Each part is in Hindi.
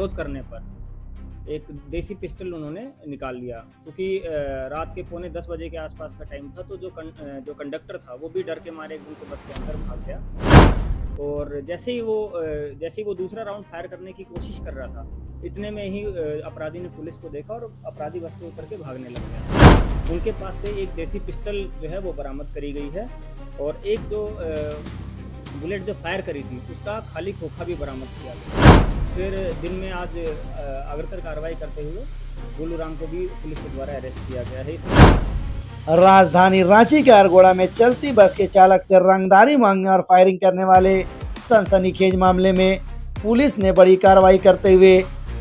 विरोध करने पर एक देसी पिस्टल उन्होंने निकाल लिया, क्योंकि रात के पौने 10 बजे के आसपास का टाइम था। तो जो कंडक्टर था वो भी डर के मारे एकदम से बस के अंदर भाग गया। और जैसे ही वो दूसरा राउंड फायर करने की कोशिश कर रहा था, इतने में ही अपराधी ने पुलिस को देखा और अपराधी बस से उतर के भागने लग गया। उनके पास से एक देसी पिस्टल जो है वो बरामद करी गई है, और एक जो बुलेट जो फायर करी थी उसका खाली खोखा भी बरामद किया गया। फिर दिन में आज अग्रतर कार्रवाई करते हुए गोलू राम को भी पुलिस के द्वारा अरेस्ट किया गया है। राजधानी रांची के अरगोड़ा में चलती बस के चालक से रंगदारी मांगने और फायरिंग करने वाले सनसनीखेज मामले में पुलिस ने बड़ी कार्रवाई करते हुए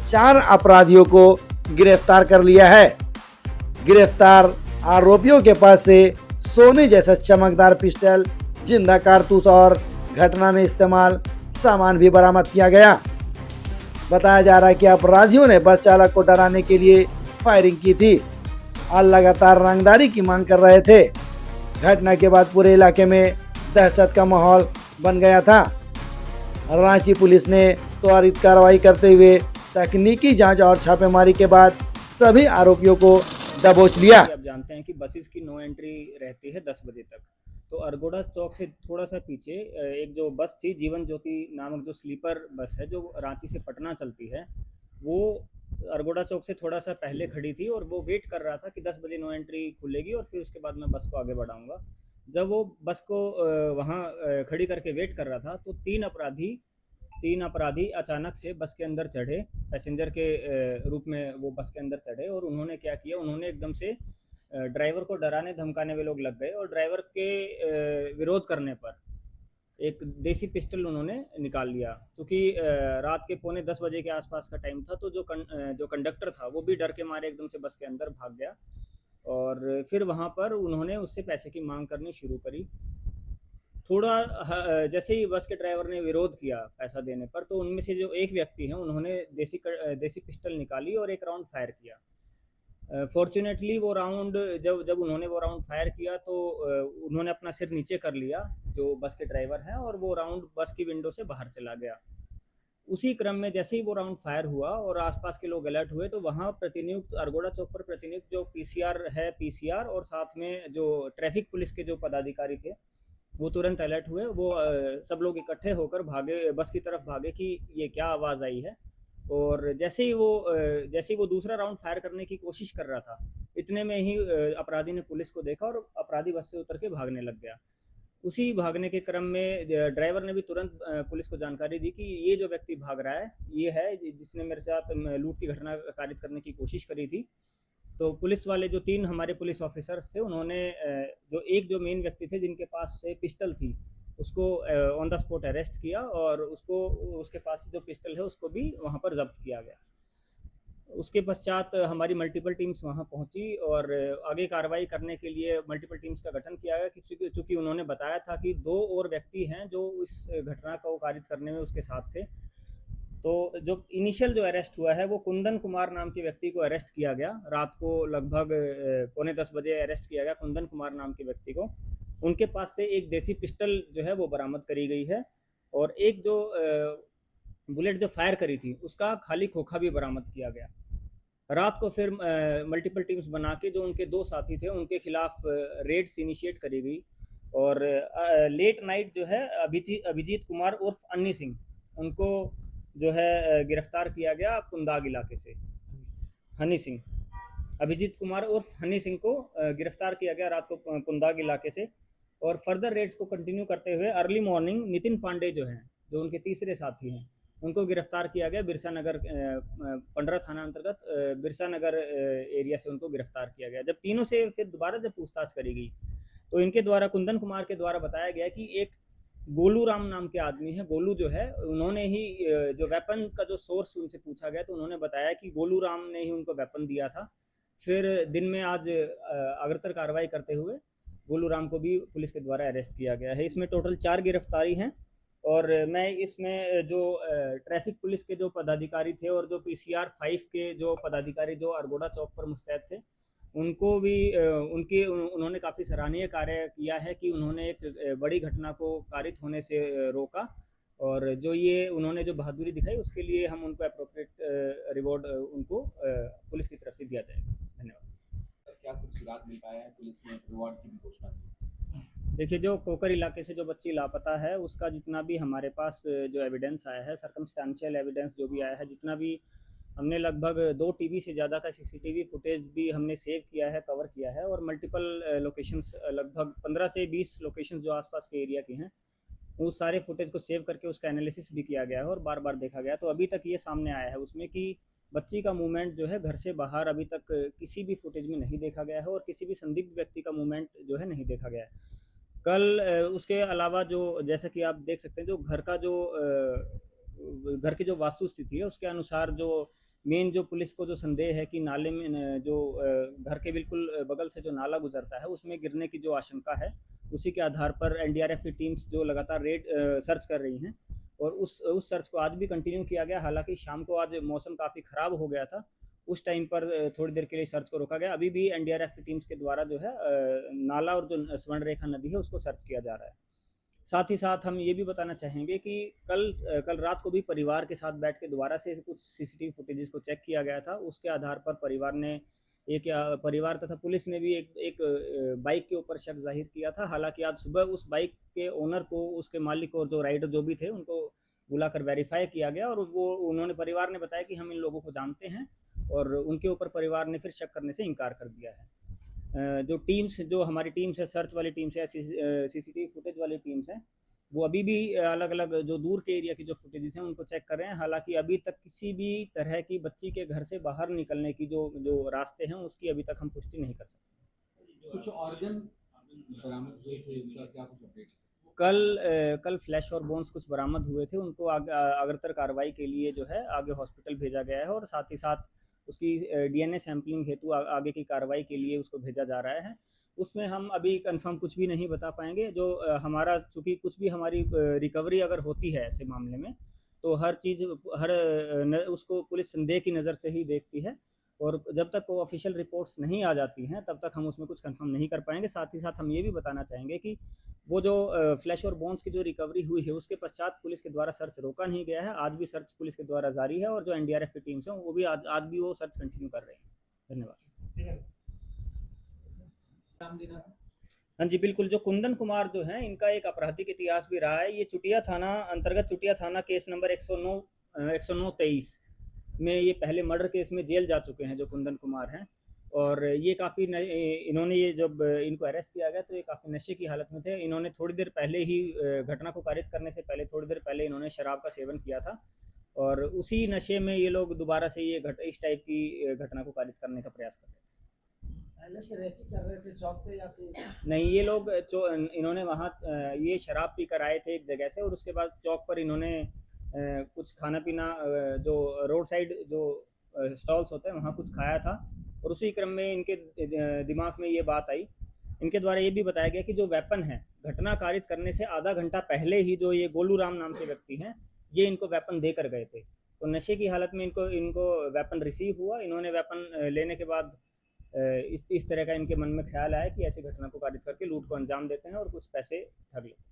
4 अपराधियों को गिरफ्तार कर लिया है। गिरफ्तार आरोपियों के पास से सोने जैसा चमकदार पिस्टल, जिंदा कारतूस और घटना में इस्तेमाल सामान भी बरामद किया गया। बताया जा रहा है कि अपराधियों ने बस चालक को डराने के लिए फायरिंग की थी और लगातार रंगदारी की मांग कर रहे थे। घटना के बाद पूरे इलाके में दहशत का माहौल बन गया था। रांची पुलिस ने त्वरित कार्रवाई करते हुए तकनीकी जांच और छापेमारी के बाद सभी आरोपियों को दबोच लिया। आप जानते हैं कि बसेस की नो एंट्री रहती है 10 बजे तक। तो अरगोड़ा चौक से थोड़ा सा पीछे एक जो बस थी, जीवन ज्योति नामक जो स्लीपर बस है जो रांची से पटना चलती है, वो अरगोड़ा चौक से थोड़ा सा पहले खड़ी थी और वो वेट कर रहा था कि 10 बजे नो एंट्री खुलेगी और फिर उसके बाद मैं बस को आगे बढ़ाऊंगा। जब वो बस को वहाँ खड़ी करके वेट कर रहा था, तो तीन अपराधी अचानक से बस के अंदर चढ़े, पैसेंजर के रूप में वो बस के अंदर चढ़े। और उन्होंने क्या किया, उन्होंने एकदम से ड्राइवर को डराने धमकाने में लोग लग गए, और ड्राइवर के विरोध करने पर एक देसी पिस्टल उन्होंने निकाल लिया। क्योंकि रात के पौने 10 बजे के आसपास का टाइम था। तो जो कंडक्टर था वो भी डर के मारे एकदम से बस के अंदर भाग गया, और फिर वहाँ पर उन्होंने उससे पैसे की मांग करनी शुरू करी। थोड़ा जैसे ही बस के ड्राइवर ने विरोध किया पैसा देने पर, तो उनमें से जो एक व्यक्ति हैं उन्होंने देसी पिस्टल निकाली और एक राउंड फायर किया। फॉर्चुनेटली वो राउंड जब उन्होंने वो राउंड फायर किया, तो उन्होंने अपना सिर नीचे कर लिया जो बस के ड्राइवर हैं, और वो राउंड बस की विंडो से बाहर चला गया। उसी क्रम में जैसे ही वो राउंड फायर हुआ और आसपास के लोग अलर्ट हुए, तो वहाँ प्रतिनियुक्त अरगोड़ा चौक पर प्रतिनियुक्त जो पीसीआर और साथ में जो ट्रैफिक पुलिस के जो पदाधिकारी थे वो तुरंत अलर्ट हुए। वो सब लोग इकट्ठे होकर भागे, बस की तरफ भागे कि ये क्या आवाज़ आई है। और जैसे ही वो दूसरा राउंड फायर करने की कोशिश कर रहा था, इतने में ही अपराधी ने पुलिस को देखा और अपराधी बस से उतर के भागने लग गया। उसी भागने के क्रम में ड्राइवर ने भी तुरंत पुलिस को जानकारी दी कि ये जो व्यक्ति भाग रहा है ये है जिसने मेरे साथ लूट की घटना कारित करने की कोशिश करी थी। तो पुलिस वाले जो 3 हमारे पुलिस ऑफिसर्स थे, उन्होंने जो मेन व्यक्ति थे जिनके पास से पिस्टल थी, उसको ऑन द स्पॉट अरेस्ट किया, और उसके पास से जो पिस्टल है उसको भी वहाँ पर जब्त किया गया। उसके पश्चात हमारी मल्टीपल टीम्स वहाँ पहुँची और आगे कार्रवाई करने के लिए मल्टीपल टीम्स का गठन किया गया, क्योंकि उन्होंने बताया था कि 2 और व्यक्ति हैं जो इस घटना को कारित करने में उसके साथ थे। तो जो इनिशियल जो अरेस्ट हुआ है वो कुंदन कुमार नाम के व्यक्ति को अरेस्ट किया गया। रात को लगभग पौने 10 बजे अरेस्ट किया गया कुंदन कुमार नाम के व्यक्ति को। उनके पास से एक देसी पिस्टल जो है वो बरामद करी गई है, और एक जो बुलेट जो फायर करी थी उसका खाली खोखा भी बरामद किया गया। रात को फिर मल्टीपल टीम्स बना के जो उनके 2 साथी थे उनके खिलाफ रेड्स इनिशिएट करी गई, और लेट नाइट जो है अभिजीत कुमार उर्फ अन्नी सिंह, उनको जो है गिरफ्तार किया गया कुंदाग इलाके से। हनी सिंह, अभिजीत कुमार उर्फ हनी सिंह को गिरफ्तार किया गया रात को कुंदाग इलाके से। और फर्दर रेड्स को कंटिन्यू करते हुए अर्ली मॉर्निंग नितिन पांडे जो हैं, जो उनके तीसरे साथी हैं, उनको गिरफ्तार किया गया बिरसा नगर पंडरा थाना अंतर्गत बिरसा नगर एरिया से उनको गिरफ्तार किया गया। जब तीनों से फिर दोबारा जब पूछताछ करी गई, तो इनके द्वारा कुंदन कुमार के द्वारा बताया गया कि एक गोलू राम नाम के आदमी है, गोलू जो है उन्होंने ही जो वेपन का जो सोर्स उनसे पूछा गया, तो उन्होंने बताया कि गोलू राम ने ही उनको वेपन दिया था। फिर दिन में आज अग्रतर कार्रवाई करते हुए गोलू राम को भी पुलिस के द्वारा अरेस्ट किया गया है। इसमें टोटल 4 गिरफ्तारी हैं, और मैं इसमें जो ट्रैफिक पुलिस के जो पदाधिकारी थे और जो पीसीआर 5 के जो पदाधिकारी जो अरगोड़ा चौक पर मुस्तैद थे, उनको भी उन्होंने काफ़ी सराहनीय कार्य किया है कि उन्होंने एक बड़ी घटना को कारित होने से रोका, और जो ये उन्होंने जो बहादुरी दिखाई उसके लिए हम उनको अप्रोप्रिएट रिवॉर्ड उनको पुलिस की तरफ से दिया जाएगा। धन्यवाद। क्या कुछ सुराग मिल पाया है? पुलिस ने रिवॉर्ड की भी घोषणा की। देखिए, जो कोकर इलाके से जो बच्ची लापता है उसका जितना भी हमारे पास जो एविडेंस आया है, सर्कमस्टेंशियल एविडेंस जो भी आया है, जितना भी हमने लगभग 2 टीबी से ज़्यादा का सीसीटीवी फुटेज भी हमने सेव किया है, कवर किया है, और मल्टीपल लोकेशंस, लगभग 15 से 20 लोकेशंस जो आसपास के एरिया की हैं, उस सारे फुटेज को सेव करके उसका एनालिसिस भी किया गया है और बार बार देखा गया। तो अभी तक ये सामने आया है उसमें कि बच्ची का मूवमेंट जो है घर से बाहर अभी तक किसी भी फुटेज में नहीं देखा गया है, और किसी भी संदिग्ध व्यक्ति का मूवमेंट जो है नहीं देखा गया है। कल उसके अलावा जो, जैसा कि आप देख सकते हैं, जो घर का जो घर की जो वास्तु स्थिति है उसके अनुसार जो मेन जो पुलिस को जो संदेह है कि नाले में जो घर के बिल्कुल बगल से जो नाला गुजरता है उसमें गिरने की जो आशंका है, उसी के आधार पर एनडीआरएफ की टीम्स जो लगातार सर्च कर रही हैं, और उस सर्च को आज भी कंटिन्यू किया गया। हालांकि शाम को आज मौसम काफ़ी ख़राब हो गया था, उस टाइम पर थोड़ी देर के लिए सर्च को रोका गया। अभी भी एनडीआरएफ की टीम्स के द्वारा जो है नाला और जो स्वर्ण रेखा नदी है उसको सर्च किया जा रहा है। साथ ही साथ हम ये भी बताना चाहेंगे कि कल रात को भी परिवार के साथ बैठ के दोबारा से कुछ सीसीटीवी फुटेजेस को चेक किया गया था। उसके आधार पर परिवार तथा पुलिस ने भी एक बाइक के ऊपर शक जाहिर किया था। हालांकि आज सुबह उस बाइक के ओनर को, उसके मालिक और जो राइडर जो भी थे, उनको बुलाकर वेरीफाई किया गया, और परिवार ने बताया कि हम इन लोगों को जानते हैं, और उनके ऊपर परिवार ने फिर शक करने से इनकार कर दिया है। जो हमारी टीम्स है, सर्च वाली टीम्स है, सीसीटीवी फुटेज वाली टीम्स हैं, वो अभी भी अलग अलग जो दूर के एरिया की जो फुटेजेस हैं उनको चेक कर रहे हैं। हालांकि अभी तक किसी भी तरह की बच्ची के घर से बाहर निकलने की जो रास्ते हैं उसकी अभी तक हम पुष्टि नहीं कर सकते। कुछ ऑर्गन बरामद हुए थे, उसका क्या कुछ अपडेट है? कल फ्लैश और बोन्स कुछ बरामद हुए थे, उनको अग्रतर कार्रवाई के लिए जो है आगे हॉस्पिटल भेजा गया है, और साथ ही साथ उसकी डीएनए सैंपलिंग हेतु आगे की कार्रवाई के लिए उसको भेजा जा रहा है। उसमें हम अभी कंफर्म कुछ भी नहीं बता पाएंगे। जो हमारा, चूँकि कुछ भी हमारी रिकवरी अगर होती है ऐसे मामले में, तो हर चीज़ उसको पुलिस संदेह की नज़र से ही देखती है, और जब तक वो ऑफिशियल रिपोर्ट्स नहीं आ जाती हैं तब तक हम उसमें कुछ कंफर्म नहीं कर पाएंगे। साथ ही साथ हम ये भी बताना चाहेंगे कि वो जो फ्लैश और बोन्स की जो रिकवरी हुई है उसके पश्चात पुलिस के द्वारा सर्च रोका नहीं गया है। आज भी सर्च पुलिस के द्वारा जारी है, और जो एनडीआरएफ की टीम्स हैं वो भी आज भी वो सर्च कंटिन्यू कर रहे हैं। धन्यवाद। हाँ जी, बिल्कुल। जो कुंदन कुमार जो हैं, इनका एक आपराधिक इतिहास भी रहा है। ये चुटिया थाना अंतर्गत, चुटिया थाना केस नंबर 109/23 में ये पहले मर्डर केस में जेल जा चुके हैं, जो कुंदन कुमार हैं। और ये काफ़ी इन्होंने, ये जब इनको अरेस्ट किया गया तो ये काफ़ी नशे की हालत में थे। इन्होंने थोड़ी देर पहले ही, घटना को कारित करने से पहले थोड़ी देर पहले इन्होंने शराब का सेवन किया था, और उसी नशे में ये लोग दोबारा से इस टाइप की घटना को कारित करने का प्रयास कर रहे थे। पहले से रेकी कर रहे थे चौक पे या फिर नहीं, ये लोग इन्होंने वहाँ ये शराब पी कर आए थे एक जगह से, और उसके बाद चौक पर इन्होंने कुछ खाना पीना, जो रोड साइड जो स्टॉल्स होते हैं वहाँ कुछ खाया था, और उसी क्रम में इनके दिमाग में ये बात आई। इनके द्वारा ये भी बताया गया कि जो वेपन है, घटना कारित करने से आधा घंटा पहले ही जो ये गोलू राम नाम के व्यक्ति हैं, ये इनको वेपन देकर गए थे। तो नशे की हालत में इनको वेपन रिसीव हुआ। इन्होंने वेपन लेने के बाद इस तरह का इनके मन में ख्याल आया कि ऐसी घटना को कारित करके लूट को अंजाम देते हैं और कुछ पैसे ठग लेते हैं।